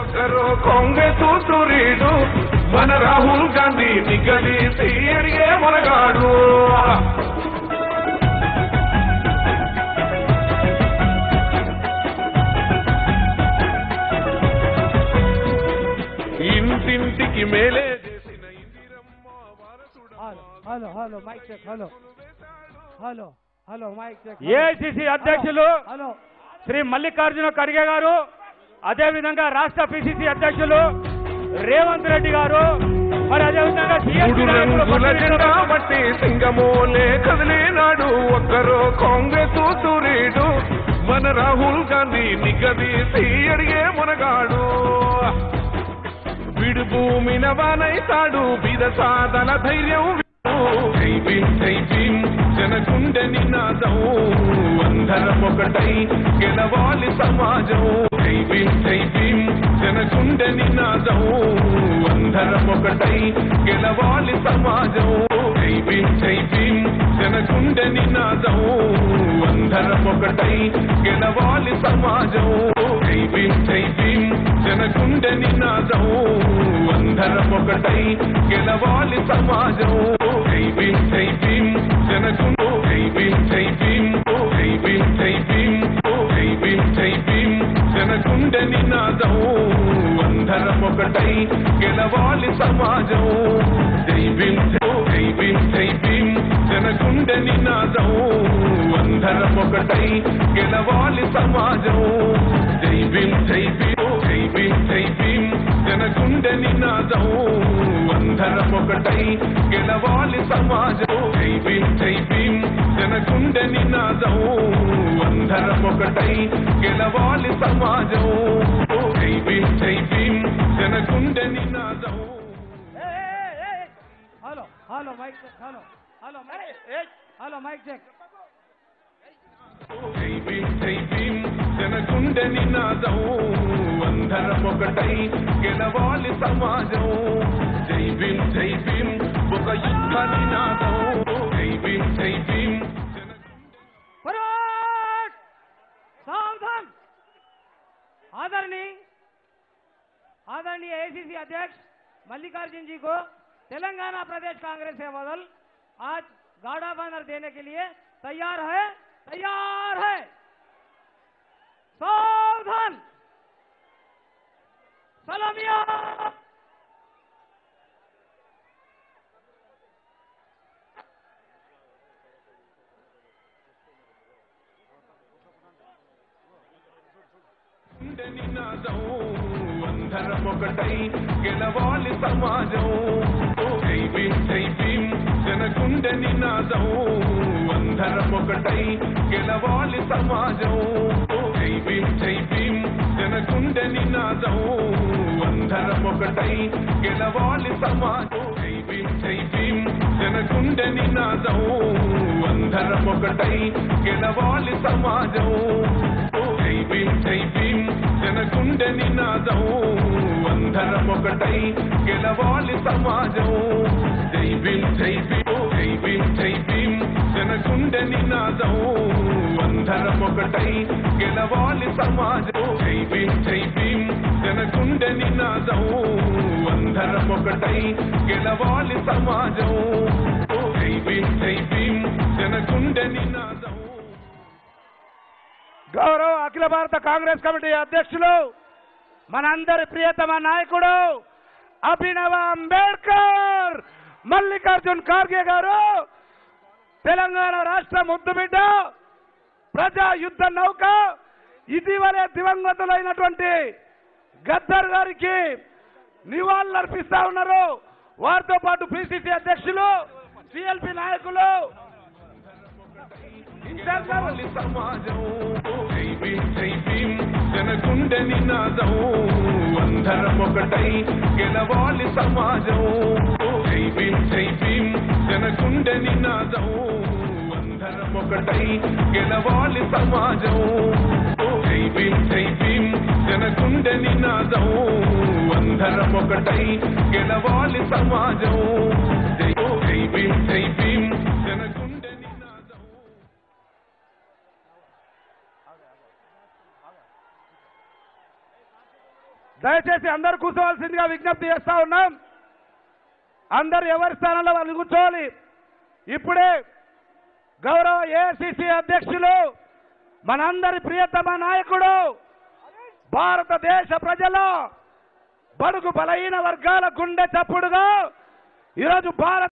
ఒకరు కాంగ్రెస్ సూరీడు మన రాహుల్ గాంధీ నిగదీసి అడిగే మొనగాడు ఇంటింటికి మేలే చేసిన ఇందిరమ్మ వారసుడు hello hello mic check hello hello hello mic check AICC అధ్యక్షులు హలో శ్రీ మల్లికార్జున ఖర్గే గారు, అదేవిధంగా రాష్ట్ర పిసిసి అధ్యక్షులు రేవంత్ రెడ్డి గారు, మరి అదేవిధంగా బట్టి సింగమోలే కదిలేనాడు ఒక్కరు కాంగ్రెస్ సూరీడు మన రాహుల్ గాంధీ నిగదీసి అడిగే మునగాడు విడు భూమిన వానైతాడు బీద సాధన ధైర్యం జనగుండె నినాదం అందరం ఒకటై గెలవాలి సమాజం జనగుండె నినాదం అందరం ఒకటై గెలవాలి సమాజం జనగుండె నినాదం అందరం ఒకటై గెలవాలి సమాజం జనగుండె నినాదం అందరం ఒకటై గెలవాలి సమాజం జనగుండె నినాదం అందరం ఒకటై గెలవాలి సమాజం జనగుండె నినాదం అందరం ఒకటై గెలవాలి సమాజం జనగుండె నినాదం అందరం ఒకటై గెలవాలి సమాజం జనగుండె నినాదం అందరం ఒకటై గెలవాలి సమాజం జనగుండె నినాదం hello hello mic check hello hello hello mic check జనగుండె నినాదం అందరం ఒకటై గెలవాలి సమాజం ఒక యుద్ధ నినాదం सावधान आदरणीय एआईसीसी अध्यक्ष मल्लिकार्जुन जी को तेलंगाना प्रदेश कांग्रेस से बदल आज गार्ड ऑफ ऑनर देने के लिए तैयार है सावधान सलामिया నినాదం అందరం ఒకటై గెలవాలి సమాజం జనగుండె నినాదం అందరం ఒకటై గెలవాలి సమాజం జనగుండె నినాదం అందరం ఒకటై గెలవాలి సమాజం జనగుండె నినాదం అందరం ఒకటై గెలవాలి సమాజం జనగుండె నినాదం అందరం ఒకటై గెలవాలి సమాజం జనగుండె నినాదం అందరం ఒకటై గెలవాలి సమాజం జనగుండె నినాదం అందరం ఒకటై గెలవాలి సమాజం జనగుండె నినాదం గౌరవ అఖిల భారత కాంగ్రెస్ కమిటీ అధ్యక్షులు మనందరి ప్రియతమ నాయకుడు అభినవ అంబేద్కర్ మల్లికార్జున్ ఖార్గే గారు తెలంగాణ రాష్ట్ర ముద్దుబిడ్డ ప్రజా యుద్ధ నౌక ఇటీవలే దివంగతులైనటువంటి గద్దర్ గారికి నివాళులర్పిస్తా ఉన్నారు. వారితో పాటు పిసిసి అధ్యక్షులు సిఎల్పి నాయకులు సమాజం జనగుండె నినాదం అందరం ఒకటై గెలవాలి సమాజం జనగుండె నినాదం అందరం ఒకటై గెలవాలి సమాజం జనగుండె నినాదం అందరం ఒకటై గెలవాలి సమాజం జనగుండె నినాదం దయచేసి అందరూ కూర్చోవాల్సిందిగా విజ్ఞప్తి చేస్తా ఉన్నాం. అందరూ ఎవరి స్థానంలో వాళ్ళు కూర్చోవాలి. ఇప్పుడే గౌరవ ఏఐసిసి అధ్యక్షులు మనందరి ప్రియతమ నాయకుడు భారతదేశ ప్రజల బడుగు బలహీన వర్గాల గుండె చప్పుడుగా ఈరోజు భారత